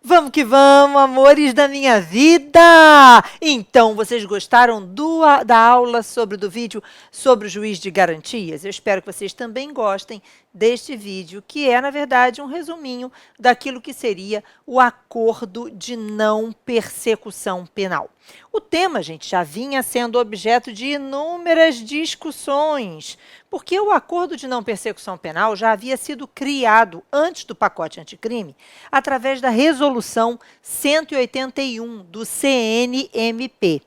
Vamos que vamos, amores da minha vida! Então, vocês gostaram da aula do vídeo sobre o juiz de garantias? Eu espero que vocês também gostem deste vídeo, que é, na verdade, um resuminho daquilo que seria o acordo de não persecução penal. O tema, gente, já vinha sendo objeto de inúmeras discussões, porque o acordo de não persecução penal já havia sido criado antes do pacote anticrime, através da resolução 181 do CNMP.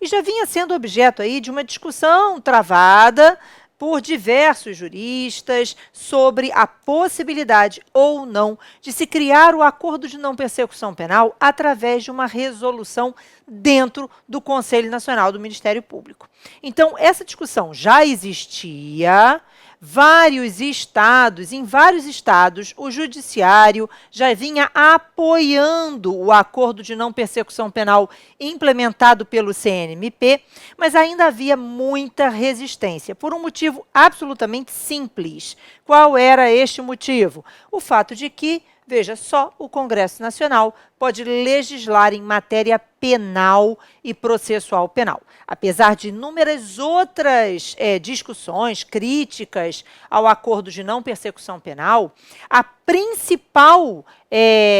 E já vinha sendo objeto aí de uma discussão travada por diversos juristas sobre a possibilidade ou não de se criar o acordo de não persecução penal através de uma resolução dentro do Conselho Nacional do Ministério Público. Então, essa discussão já existia. Em vários estados, o judiciário já vinha apoiando o acordo de não persecução penal implementado pelo CNMP, mas ainda havia muita resistência, por um motivo absolutamente simples. Qual era este motivo? O fato de que, veja, só o Congresso Nacional pode legislar em matéria penal e processual penal. Apesar de inúmeras outras discussões, críticas ao acordo de não persecução penal, a principal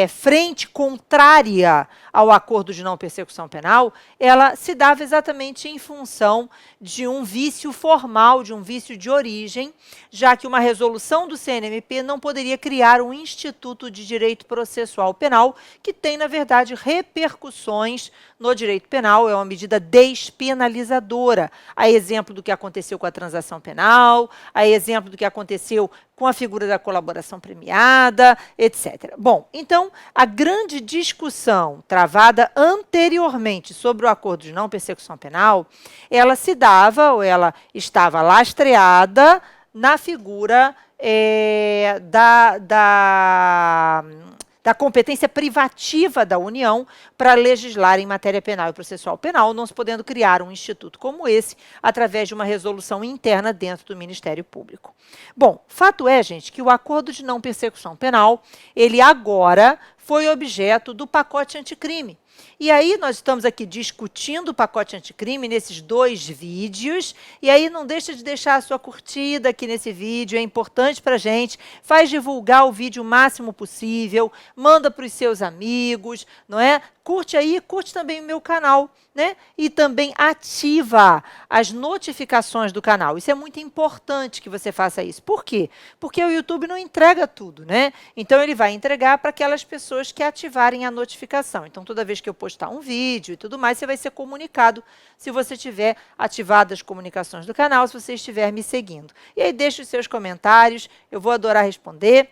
frente contrária ao acordo de não persecução penal, ela se dava exatamente em função de um vício formal, de um vício de origem, já que uma resolução do CNMP não poderia criar um instituto de direito processual penal que tem, na verdade, repercussões no direito penal, é uma medida despenalizadora, a exemplo do que aconteceu com a transação penal, a exemplo do que aconteceu com a figura da colaboração premiada, etc. Bom, então, a grande discussão travada anteriormente sobre o acordo de não persecução penal, ela se dava, ou ela estava lastreada na figura da competência privativa da União para legislar em matéria penal e processual penal, não se podendo criar um instituto como esse através de uma resolução interna dentro do Ministério Público. Bom, fato é, gente, que o acordo de não persecução penal, ele agora foi objeto do pacote anticrime. E aí nós estamos aqui discutindo o pacote anticrime nesses dois vídeos, e aí não deixa de deixar a sua curtida aqui nesse vídeo, é importante para a gente, faz divulgar o vídeo o máximo possível, manda para os seus amigos, não é? Curte aí, curte também o meu canal, né? E também ativa as notificações do canal. Isso é muito importante que você faça isso. Por quê? Porque o YouTube não entrega tudo, né? Então, ele vai entregar para aquelas pessoas que ativarem a notificação. Então, toda vez que eu postar um vídeo e tudo mais, você vai ser comunicado se você tiver ativado as comunicações do canal, se você estiver me seguindo. E aí, deixe os seus comentários, eu vou adorar responder.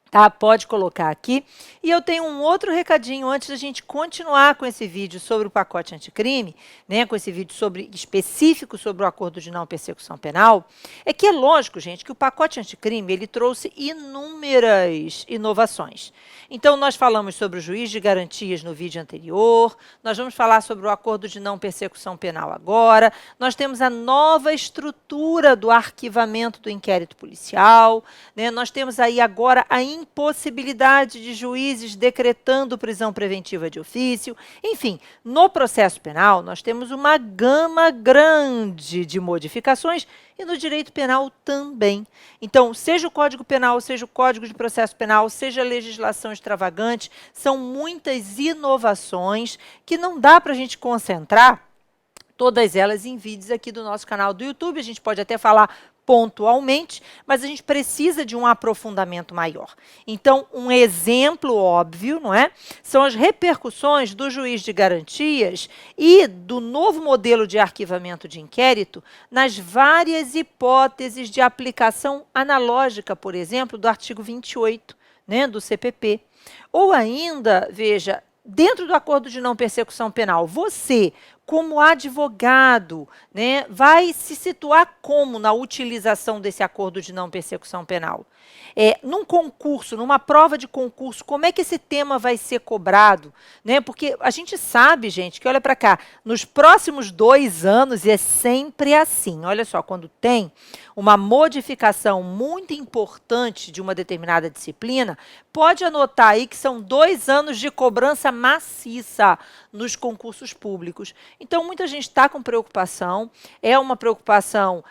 Tá? Pode colocar aqui. E eu tenho um outro recadinho antes da gente continuar com esse vídeo sobre o pacote anticrime, né, com esse vídeo específico sobre o acordo de não persecução penal, é que é lógico, gente, que o pacote anticrime ele trouxe inúmeras inovações. Então, nós falamos sobre o juiz de garantias no vídeo anterior, nós vamos falar sobre o acordo de não persecução penal agora, nós temos a nova estrutura do arquivamento do inquérito policial, né, nós temos aí agora a impossibilidade de juízes decretando prisão preventiva de ofício. Enfim, no processo penal, nós temos uma gama grande de modificações e no direito penal também. Então, seja o Código Penal, seja o Código de Processo Penal, seja a legislação extravagante, são muitas inovações que não dá para a gente concentrar todas elas em vídeos aqui do nosso canal do YouTube. A gente pode até falar pontualmente, mas a gente precisa de um aprofundamento maior. Então, um exemplo óbvio, não é? São as repercussões do juiz de garantias e do novo modelo de arquivamento de inquérito nas várias hipóteses de aplicação analógica, por exemplo, do artigo 28, né, do CPP. Ou ainda, veja, dentro do acordo de não persecução penal, você como advogado, né, vai se situar como na utilização desse acordo de não persecução penal? Num concurso, numa prova de concurso, como é que esse tema vai ser cobrado? Né? Porque a gente sabe, gente, que olha para cá, nos próximos 2 anos é sempre assim. Olha só, quando tem uma modificação muito importante de uma determinada disciplina, pode anotar aí que são 2 anos de cobrança maciça nos concursos públicos. Então, muita gente está com preocupação, é uma preocupação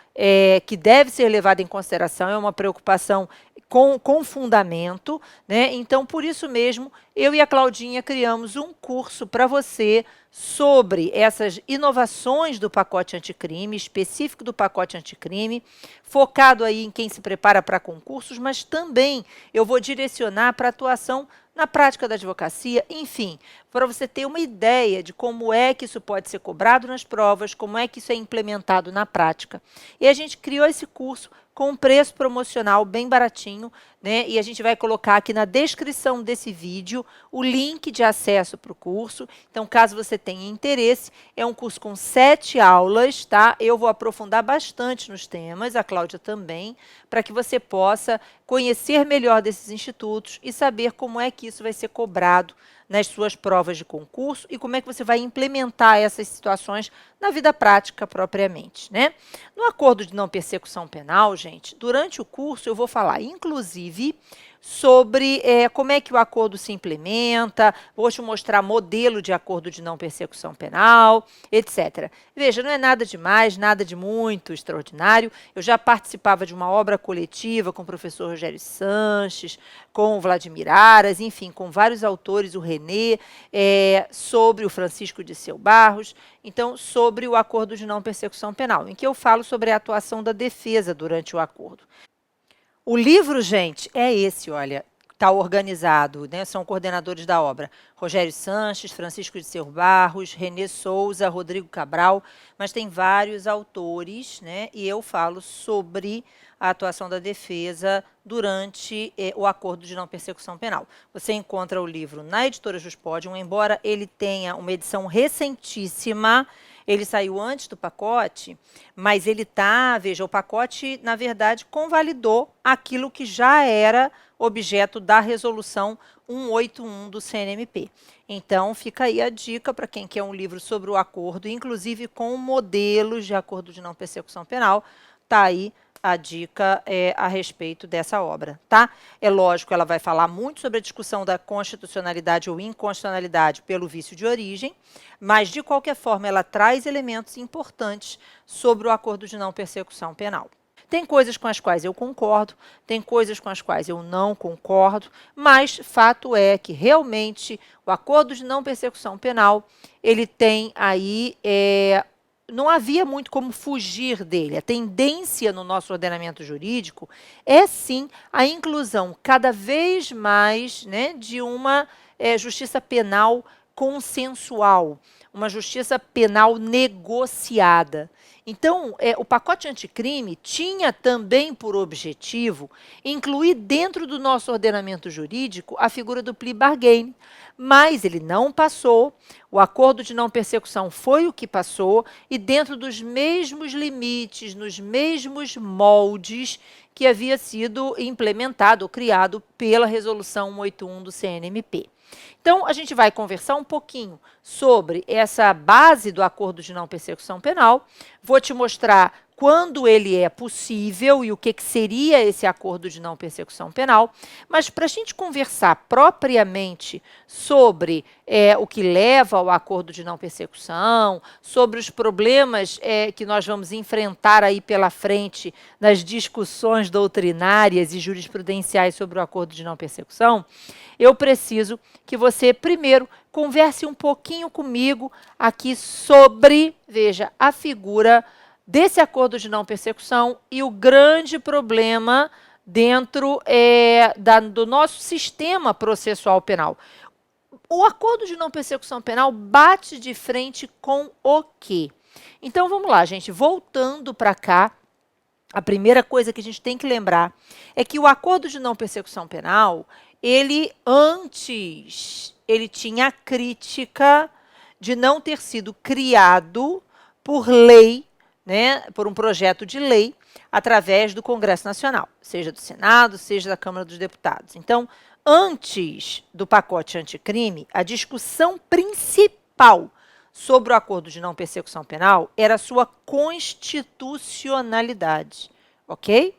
que deve ser levada em consideração, é uma preocupação com fundamento, né? Então, por isso mesmo, eu e a Claudinha criamos um curso para você sobre essas inovações do pacote anticrime, específico do pacote anticrime, focado aí em quem se prepara para concursos, mas também eu vou direcionar para atuação na prática da advocacia, enfim, para você ter uma ideia de como é que isso pode ser cobrado nas provas, como é que isso é implementado na prática. E a gente criou esse curso com um preço promocional bem baratinho, né? E a gente vai colocar aqui na descrição desse vídeo o link de acesso para o curso. Então, caso você tenha interesse, é um curso com 7 aulas, tá? Eu vou aprofundar bastante nos temas, a Cláudia também, para que você possa conhecer melhor desses institutos e saber como é que isso vai ser cobrado nas suas provas de concurso e como é que você vai implementar essas situações na vida prática propriamente, né? No acordo de não persecução penal, gente, durante o curso eu vou falar, inclusive, sobre como é que o acordo se implementa, vou te mostrar modelo de acordo de não persecução penal, etc. Veja, não é nada demais, nada de muito extraordinário. Eu já participava de uma obra coletiva com o professor Rogério Sanches, com o Vladimir Aras, enfim, com vários autores, o René, sobre o Francisco Disseu Barros, então, sobre o acordo de não persecução penal, em que eu falo sobre a atuação da defesa durante o acordo. O livro, gente, é esse, olha, está organizado, né? São coordenadores da obra, Rogério Sanches, Francisco Disseu Barros, Renê Souza, Rodrigo Cabral, mas tem vários autores, né? E eu falo sobre a atuação da defesa durante o acordo de não persecução penal. Você encontra o livro na editora Juspodium, embora ele tenha uma edição recentíssima. Ele saiu antes do pacote, mas ele está, veja, o pacote, na verdade, convalidou aquilo que já era objeto da resolução 181 do CNMP. Então, fica aí a dica para quem quer um livro sobre o acordo, inclusive com modelos de acordo de não persecução penal, está aí a dica a respeito dessa obra, tá? É lógico, ela vai falar muito sobre a discussão da constitucionalidade ou inconstitucionalidade pelo vício de origem, mas, de qualquer forma, ela traz elementos importantes sobre o acordo de não persecução penal. Tem coisas com as quais eu concordo, tem coisas com as quais eu não concordo, mas fato é que, realmente, o acordo de não persecução penal, ele tem aí não havia muito como fugir dele. A tendência no nosso ordenamento jurídico é, sim, a inclusão cada vez mais, né, de uma justiça penal consensual, uma justiça penal negociada. Então, o pacote anticrime tinha também por objetivo incluir dentro do nosso ordenamento jurídico a figura do plea bargain, mas ele não passou, o acordo de não persecução foi o que passou, e dentro dos mesmos limites, nos mesmos moldes que havia sido implementado ou criado pela resolução 181 do CNMP. Então, a gente vai conversar um pouquinho sobre essa base do acordo de não persecução penal, vou te mostrar quando ele é possível e o que seria esse acordo de não persecução penal, mas para a gente conversar propriamente sobre o que leva ao acordo de não persecução, sobre os problemas que nós vamos enfrentar aí pela frente nas discussões doutrinárias e jurisprudenciais sobre o acordo de não persecução, eu preciso que você, primeiro, converse um pouquinho comigo aqui sobre, veja, a figura desse acordo de não persecução e o grande problema dentro do nosso sistema processual penal. O acordo de não persecução penal bate de frente com o quê? Então, vamos lá, gente, voltando para cá, a primeira coisa que a gente tem que lembrar é que o acordo de não persecução penal, ele tinha a crítica de não ter sido criado por lei, né, por um projeto de lei, através do Congresso Nacional, seja do Senado, seja da Câmara dos Deputados. Então, antes do pacote anticrime, a discussão principal sobre o acordo de não persecução penal era a sua constitucionalidade, ok?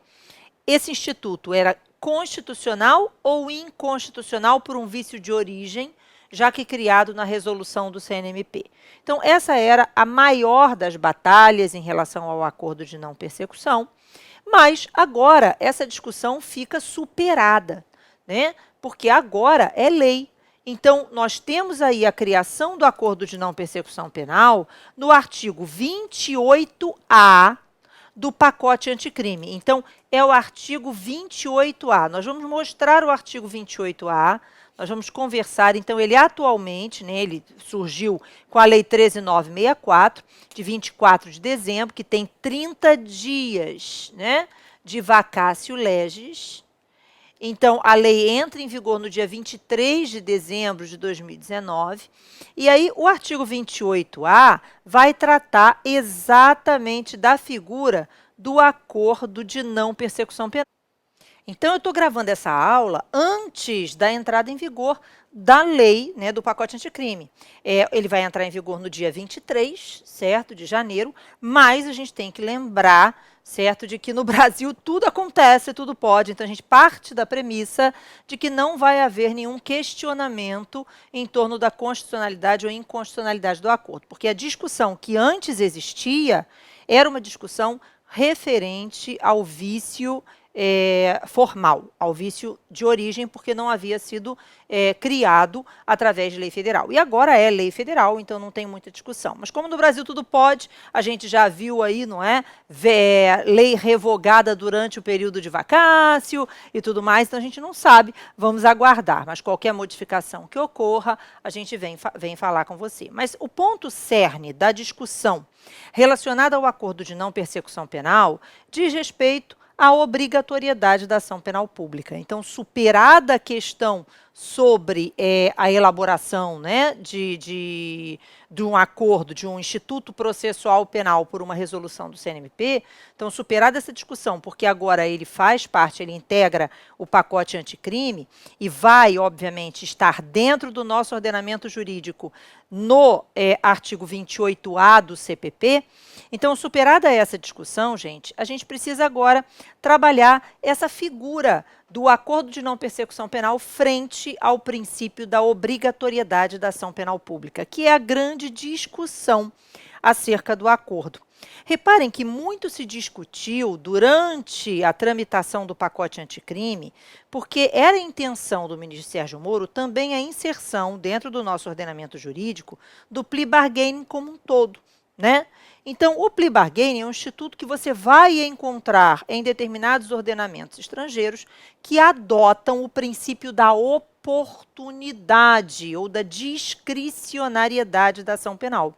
Esse instituto era constitucional ou inconstitucional por um vício de origem, já que criado na resolução do CNMP. Então, essa era a maior das batalhas em relação ao acordo de não persecução, mas agora essa discussão fica superada, né? Porque agora é lei. Então, nós temos aí a criação do acordo de não persecução penal no artigo 28A do pacote anticrime. Então, é o artigo 28A. Nós vamos mostrar o artigo 28A, nós vamos conversar. Então, ele atualmente, né, ele surgiu com a Lei 13.964, de 24 de dezembro, que tem 30 dias, né, de vacatio legis. Então, a lei entra em vigor no dia 23 de dezembro de 2019, e aí o artigo 28A vai tratar exatamente da figura do acordo de não persecução penal. Então, eu estou gravando essa aula antes da entrada em vigor da lei, né, do pacote anticrime. Ele vai entrar em vigor no dia 23, certo, de janeiro, mas a gente tem que lembrar, certo, de que no Brasil tudo acontece, tudo pode. Então, a gente parte da premissa de que não vai haver nenhum questionamento em torno da constitucionalidade ou inconstitucionalidade do acordo, porque a discussão que antes existia era uma discussão referente ao vício formal, ao vício de origem, porque não havia sido criado através de lei federal. E agora é lei federal, então não tem muita discussão. Mas como no Brasil tudo pode, a gente já viu aí, não é? Lei revogada durante o período de vacácio e tudo mais, então a gente não sabe, vamos aguardar. Mas qualquer modificação que ocorra, a gente vem falar com você. Mas o ponto cerne da discussão relacionada ao acordo de não persecução penal diz respeito à obrigatoriedade da ação penal pública. Então, superada a questão sobre a elaboração, né, de um acordo, de um instituto processual penal por uma resolução do CNMP, então, superada essa discussão, porque agora ele faz parte, ele integra o pacote anticrime e vai, obviamente, estar dentro do nosso ordenamento jurídico no artigo 28A do CPP. Então, superada essa discussão, gente, a gente precisa agora trabalhar essa figura do acordo de não persecução penal frente ao princípio da obrigatoriedade da ação penal pública, que é a grande discussão acerca do acordo. Reparem que muito se discutiu durante a tramitação do pacote anticrime, porque era a intenção do ministro Sérgio Moro também a inserção dentro do nosso ordenamento jurídico do plea bargaining como um todo, né? Então, o plea bargaining é um instituto que você vai encontrar em determinados ordenamentos estrangeiros que adotam o princípio da oportunidade ou da discricionariedade da ação penal.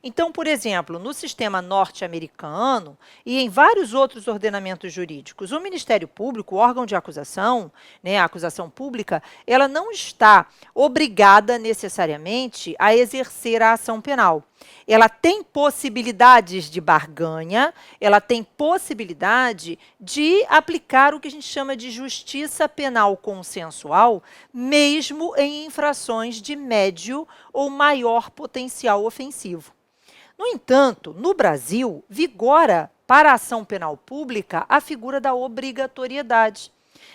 Então, por exemplo, no sistema norte-americano e em vários outros ordenamentos jurídicos, o Ministério Público, o órgão de acusação, né, a acusação pública, ela não está obrigada necessariamente a exercer a ação penal. Ela tem possibilidades de barganha, ela tem possibilidade de aplicar o que a gente chama de justiça penal consensual, mesmo em infrações de médio ou maior potencial ofensivo. No entanto, no Brasil, vigora para a ação penal pública a figura da obrigatoriedade.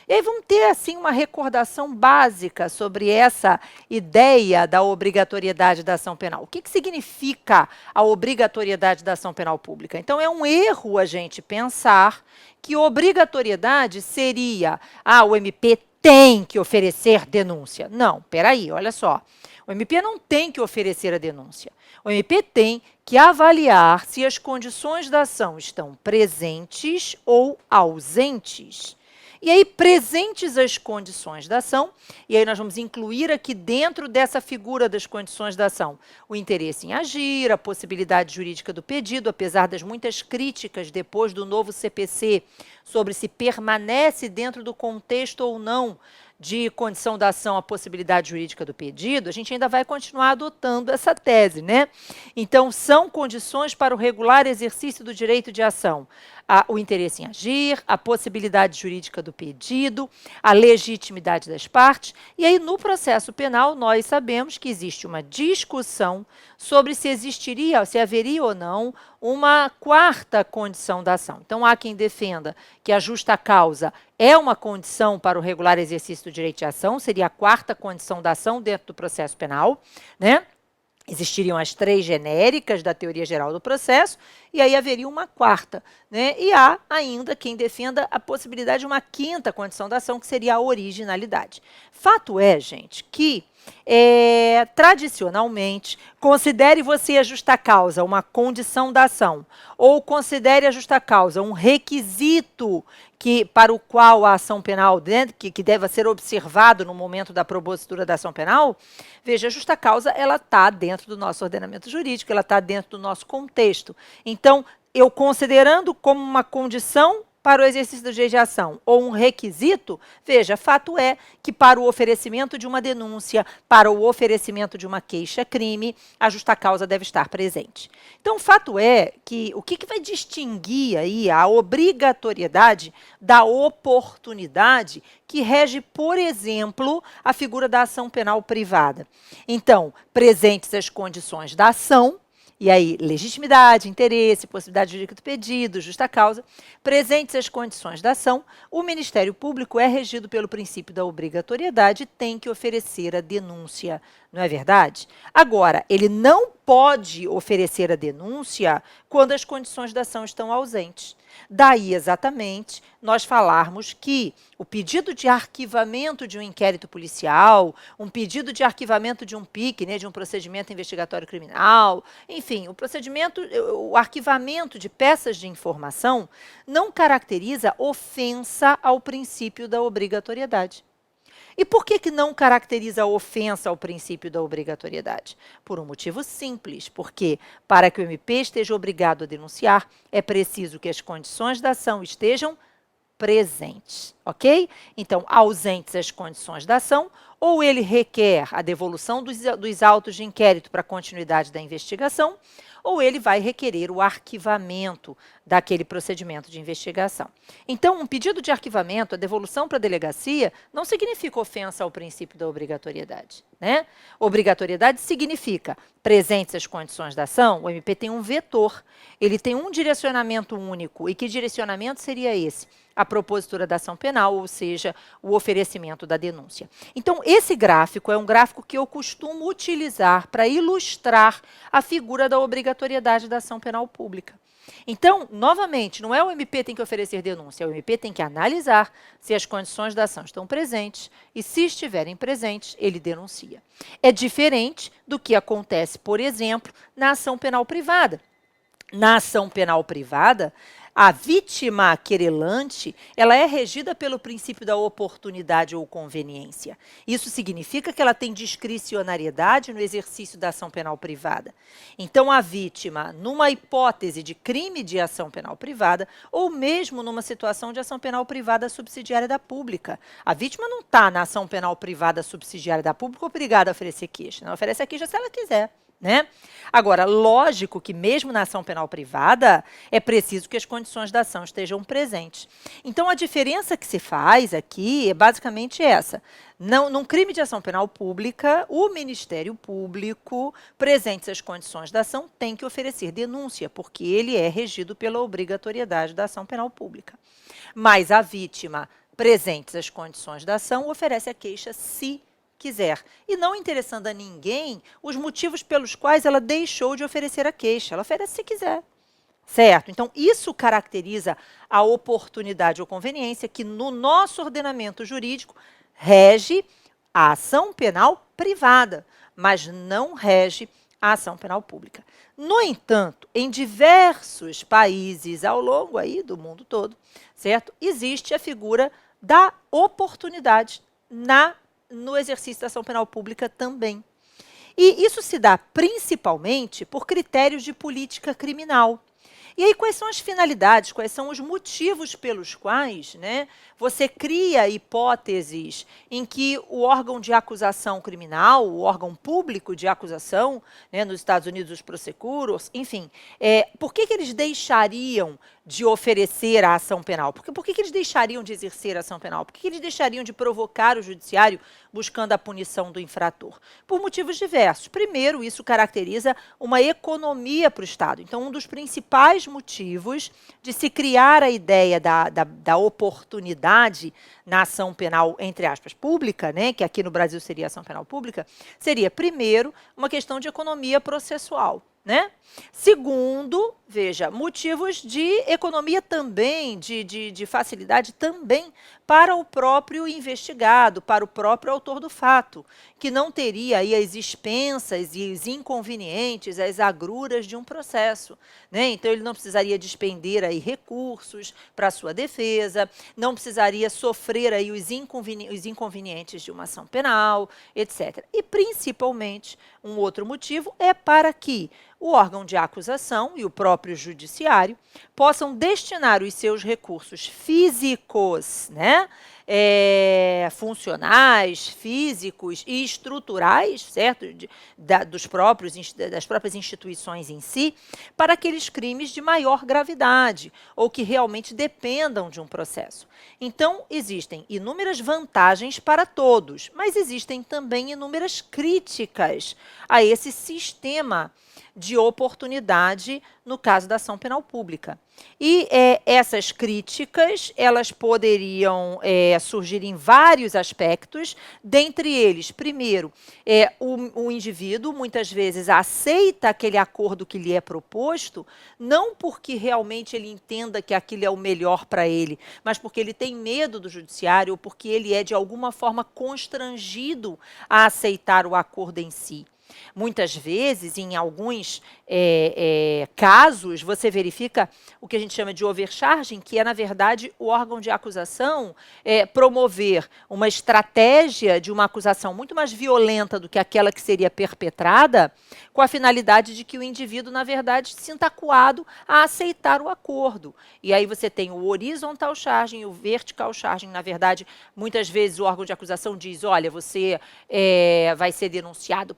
E aí vamos ter, assim, uma recordação básica sobre essa ideia da obrigatoriedade da ação penal. O que significa a obrigatoriedade da ação penal pública? Então, é um erro a gente pensar que obrigatoriedade seria, o MP tem que oferecer denúncia. Não, peraí, olha só. O MP não tem que oferecer a denúncia. O MP tem que avaliar se as condições da ação estão presentes ou ausentes. E aí, presentes as condições da ação, e aí nós vamos incluir aqui dentro dessa figura das condições da ação o interesse em agir, a possibilidade jurídica do pedido, apesar das muitas críticas depois do novo CPC sobre se permanece dentro do contexto ou não de condição da ação a possibilidade jurídica do pedido, a gente ainda vai continuar adotando essa tese, né? Então, são condições para o regular exercício do direito de ação. O interesse em agir, a possibilidade jurídica do pedido, a legitimidade das partes. E aí, no processo penal, nós sabemos que existe uma discussão sobre se existiria, se haveria ou não uma quarta condição da ação. Então, há quem defenda que a justa causa é uma condição para o regular exercício do direito de ação, seria a quarta condição da ação dentro do processo penal, né? Existiriam as 3 genéricas da teoria geral do processo, e aí haveria uma quarta, né? E há ainda quem defenda a possibilidade de uma quinta condição da ação, que seria a originalidade. Fato é, gente, que tradicionalmente, considere você a justa causa uma condição da ação, ou considere a justa causa um requisito para o qual a ação penal, que deve ser observado no momento da propositura da ação penal, veja, a justa causa ela está dentro do nosso ordenamento jurídico, ela está dentro do nosso contexto. Então, eu considerando como uma condição para o exercício do direito de ação ou um requisito, veja, fato é que para o oferecimento de uma denúncia, para o oferecimento de uma queixa-crime, a justa causa deve estar presente. Então, fato é que o que vai distinguir aí a obrigatoriedade da oportunidade que rege, por exemplo, a figura da ação penal privada? Então, presentes as condições da ação, e aí, legitimidade, interesse, possibilidade jurídica do pedido, justa causa. Presentes as condições da ação, o Ministério Público é regido pelo princípio da obrigatoriedade e tem que oferecer a denúncia, não é verdade? Agora, ele não pode oferecer a denúncia quando as condições da ação estão ausentes. Daí, exatamente, nós falarmos que o pedido de arquivamento de um inquérito policial, um pedido de arquivamento de um PIC, né, de um procedimento investigatório criminal, enfim, o arquivamento de peças de informação não caracteriza ofensa ao princípio da obrigatoriedade. E por que não caracteriza a ofensa ao princípio da obrigatoriedade? Por um motivo simples, porque para que o MP esteja obrigado a denunciar, é preciso que as condições da ação estejam presentes, ok? Então, ausentes as condições da ação, ou ele requer a devolução dos autos de inquérito para a continuidade da investigação, ou ele vai requerer o arquivamento daquele procedimento de investigação. Então, um pedido de arquivamento, a devolução para a delegacia, não significa ofensa ao princípio da obrigatoriedade, né? Obrigatoriedade significa presentes as condições da ação, o MP tem um vetor, ele tem um direcionamento único. E que direcionamento seria esse? A propositura da ação penal, ou seja, o oferecimento da denúncia. Então, esse gráfico é um gráfico que eu costumo utilizar para ilustrar a figura da obrigatoriedade da ação penal pública. Então, novamente, não é o MP tem que oferecer denúncia, o MP tem que analisar se as condições da ação estão presentes e, se estiverem presentes, ele denuncia. É diferente do que acontece, por exemplo, na ação penal privada. Na ação penal privada, a vítima querelante, ela é regida pelo princípio da oportunidade ou conveniência. Isso significa que ela tem discricionariedade no exercício da ação penal privada. Então, a vítima, numa hipótese de crime de ação penal privada, ou mesmo numa situação de ação penal privada subsidiária da pública, a vítima não está na ação penal privada subsidiária da pública obrigada a oferecer queixa. Não oferece a queixa se ela quiser, né? Agora, lógico que mesmo na ação penal privada, é preciso que as condições da ação estejam presentes. Então, a diferença que se faz aqui é basicamente essa. Num crime de ação penal pública, o Ministério Público, presentes as condições da ação, tem que oferecer denúncia, porque ele é regido pela obrigatoriedade da ação penal pública. Mas a vítima, presentes as condições da ação, oferece a queixa se quiser. E não interessando a ninguém os motivos pelos quais ela deixou de oferecer a queixa. Ela oferece se quiser. Certo? Então, isso caracteriza a oportunidade ou conveniência que, no nosso ordenamento jurídico, rege a ação penal privada, mas não rege a ação penal pública. No entanto, em diversos países ao longo aí do mundo todo, certo? Existe a figura da oportunidade no exercício da ação penal pública também. E isso se dá principalmente por critérios de política criminal. E aí, quais são as finalidades, quais são os motivos pelos quais, né, você cria hipóteses em que o órgão de acusação criminal, o órgão público de acusação, né, nos Estados Unidos, os prosecutors, enfim, por que eles deixariam de oferecer a ação penal? Por que eles deixariam de exercer a ação penal? Por que eles deixariam de provocar o judiciário buscando a punição do infrator? Por motivos diversos. Primeiro, isso caracteriza uma economia para o Estado. Então, um dos principais motivos de se criar a ideia da oportunidade na ação penal, entre aspas, pública, né, que aqui no Brasil seria ação penal pública, seria, primeiro, uma questão de economia processual. Né? Segundo, veja, motivos de economia também, de facilidade também para o próprio investigado, para o próprio autor do fato, que não teria aí as expensas e os inconvenientes, as agruras de um processo. Né? Então, ele não precisaria despender aí recursos para a sua defesa, não precisaria sofrer aí os inconvenientes de uma ação penal, etc. E, principalmente, um outro motivo é para que o órgão de acusação e o próprio judiciário possam destinar os seus recursos físicos, né, funcionais, físicos e estruturais, certo, das próprias instituições em si, para aqueles crimes de maior gravidade ou que realmente dependam de um processo. Então, existem inúmeras vantagens para todos, mas existem também inúmeras críticas a esse sistema de oportunidade no caso da ação penal pública. E essas críticas, elas poderiam surgir em vários aspectos, dentre eles, primeiro, o indivíduo muitas vezes aceita aquele acordo que lhe é proposto, não porque realmente ele entenda que aquilo é o melhor para ele, mas porque ele tem medo do judiciário ou porque ele é de alguma forma constrangido a aceitar o acordo em si. Muitas vezes, em alguns casos, você verifica o que a gente chama de overcharging, que é, na verdade, o órgão de acusação promover uma estratégia de uma acusação muito mais violenta do que aquela que seria perpetrada, com a finalidade de que o indivíduo, na verdade, se sinta acuado a aceitar o acordo. E aí você tem o horizontal charging e o vertical charging. Na verdade, muitas vezes o órgão de acusação diz, olha, você vai ser denunciado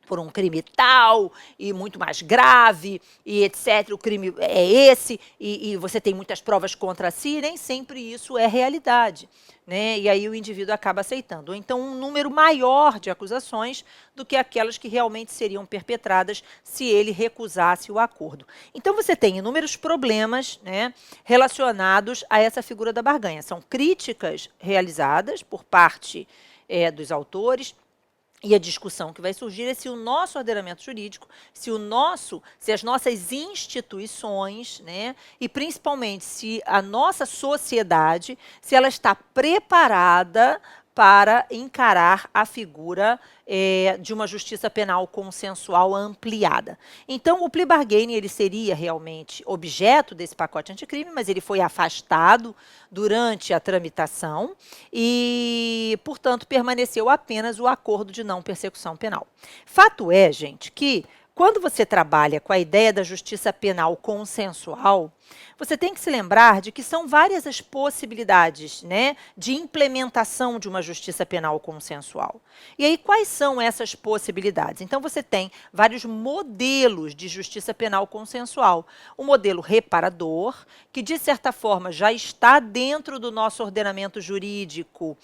por um crime tal e muito mais grave e etc. O crime é esse e você tem muitas provas contra si, nem sempre isso é realidade. Né? E aí o indivíduo acaba aceitando. Ou então um número maior de acusações do que aquelas que realmente seriam perpetradas se ele recusasse o acordo. Então você tem inúmeros problemas, né, relacionados a essa figura da barganha. São críticas realizadas por parte dos autores. E a discussão que vai surgir é se o nosso ordenamento jurídico, se as nossas instituições, né, e principalmente se a nossa sociedade, se ela está preparada para encarar a figura de uma justiça penal consensual ampliada. Então, o plea bargaining ele seria realmente objeto desse pacote anticrime, mas ele foi afastado durante a tramitação e, portanto, permaneceu apenas o acordo de não persecução penal. Fato é, gente, que quando você trabalha com a ideia da justiça penal consensual, você tem que se lembrar de que são várias as possibilidades, né, de implementação de uma justiça penal consensual. E aí, quais são essas possibilidades? Então, você tem vários modelos de justiça penal consensual. O modelo reparador, que, de certa forma, já está dentro do nosso ordenamento jurídico,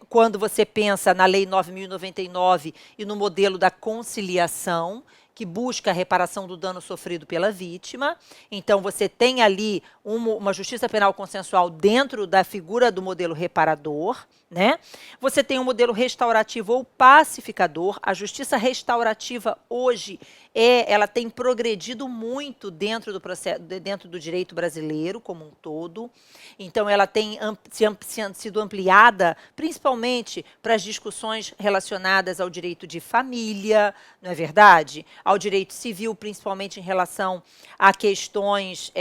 quando você pensa na Lei 9.099 e no modelo da conciliação, que busca a reparação do dano sofrido pela vítima. Então, você tem ali uma justiça penal consensual dentro da figura do modelo reparador, né? Você tem um modelo restaurativo ou pacificador. A justiça restaurativa hoje ela tem progredido muito dentro do processo, dentro do direito brasileiro como um todo. Então, ela tem sido ampliada, principalmente para as discussões relacionadas ao direito de família, não é verdade? Ao direito civil, principalmente em relação a questões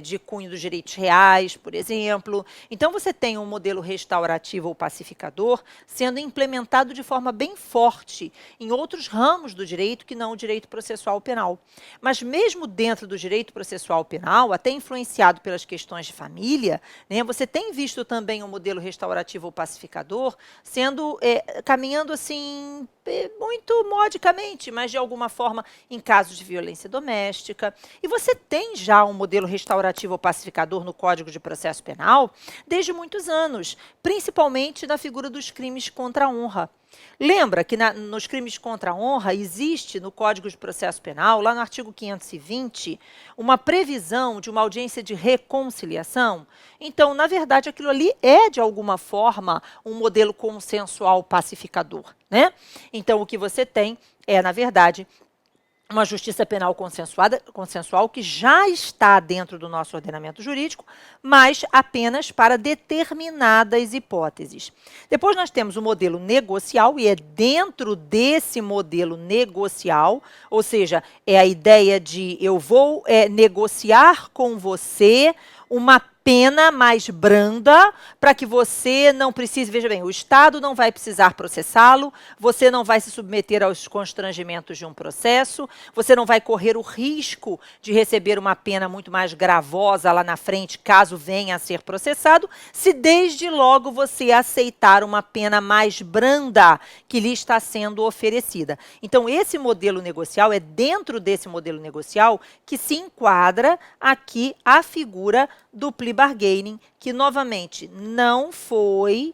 de cunho dos direitos reais, por exemplo. Então, você tem um modelo restaurativo ou pacificador sendo implementado de forma bem forte em outros ramos do direito que não o direito processual. processual penal. Mas mesmo dentro do direito processual penal, até influenciado pelas questões de família, né, você tem visto também o modelo restaurativo ou pacificador sendo, caminhando assim, muito modicamente, mas de alguma forma em casos de violência doméstica. E você tem já um modelo restaurativo ou pacificador no Código de Processo Penal desde muitos anos, principalmente na figura dos crimes contra a honra. Lembra que nos crimes contra a honra existe no Código de Processo Penal, lá no artigo 520, uma previsão de uma audiência de reconciliação? Então, na verdade, aquilo ali é, de alguma forma, um modelo consensual pacificador, né? Então, o que você tem é, na verdade, uma justiça penal consensual que já está dentro do nosso ordenamento jurídico, mas apenas para determinadas hipóteses. Depois nós temos o modelo negocial, e é dentro desse modelo negocial, ou seja, é a ideia de eu vou negociar com você uma pena mais branda para que você não precise, veja bem, o Estado não vai precisar processá-lo, você não vai se submeter aos constrangimentos de um processo, você não vai correr o risco de receber uma pena muito mais gravosa lá na frente, caso venha a ser processado, se desde logo você aceitar uma pena mais branda que lhe está sendo oferecida. Então, esse modelo negocial, é dentro desse modelo negocial que se enquadra aqui a figura do plea bargaining, que, novamente, não foi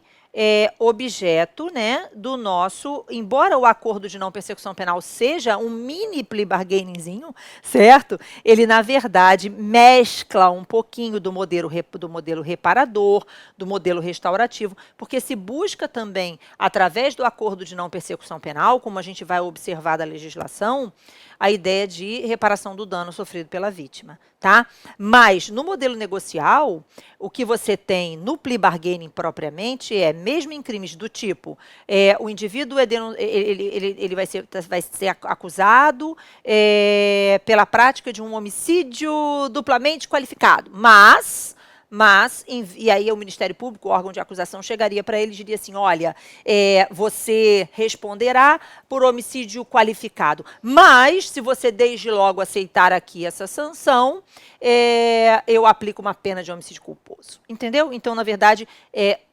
objeto, né, do nosso, embora o acordo de não persecução penal seja um mini plea bargainingzinho, certo? Ele, na verdade, mescla um pouquinho do modelo reparador, do modelo restaurativo, porque se busca também, através do acordo de não persecução penal, como a gente vai observar da legislação, a ideia de reparação do dano sofrido pela vítima, tá? Mas, no modelo negocial, o que você tem no plea bargaining propriamente é, mesmo em crimes do tipo, o indivíduo ele vai ser acusado pela prática de um homicídio duplamente qualificado, mas, e aí o Ministério Público, o órgão de acusação, chegaria para ele e diria assim, olha, você responderá por homicídio qualificado, mas se você desde logo aceitar aqui essa sanção, eu aplico uma pena de homicídio culposo, entendeu? Então, na verdade,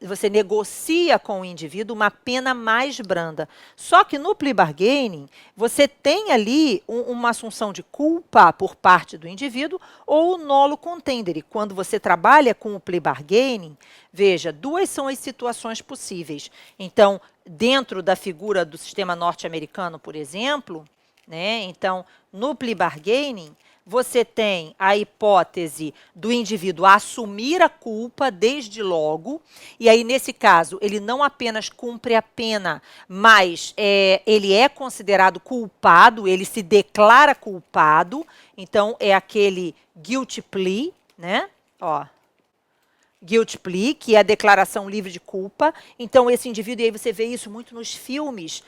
você negocia com o indivíduo uma pena mais branda. Só que no plea bargaining, você tem ali uma assunção de culpa por parte do indivíduo ou o nolo contendere. Quando você trabalha com o plea bargaining, veja, duas são as situações possíveis. Então, dentro da figura do sistema norte-americano, por exemplo, né, então, no plea bargaining, você tem a hipótese do indivíduo assumir a culpa desde logo, e aí, nesse caso, ele não apenas cumpre a pena, mas ele é considerado culpado, ele se declara culpado, então é aquele guilty plea, né? Ó, guilty plea, que é a declaração livre de culpa. Então, esse indivíduo, e aí você vê isso muito nos filmes,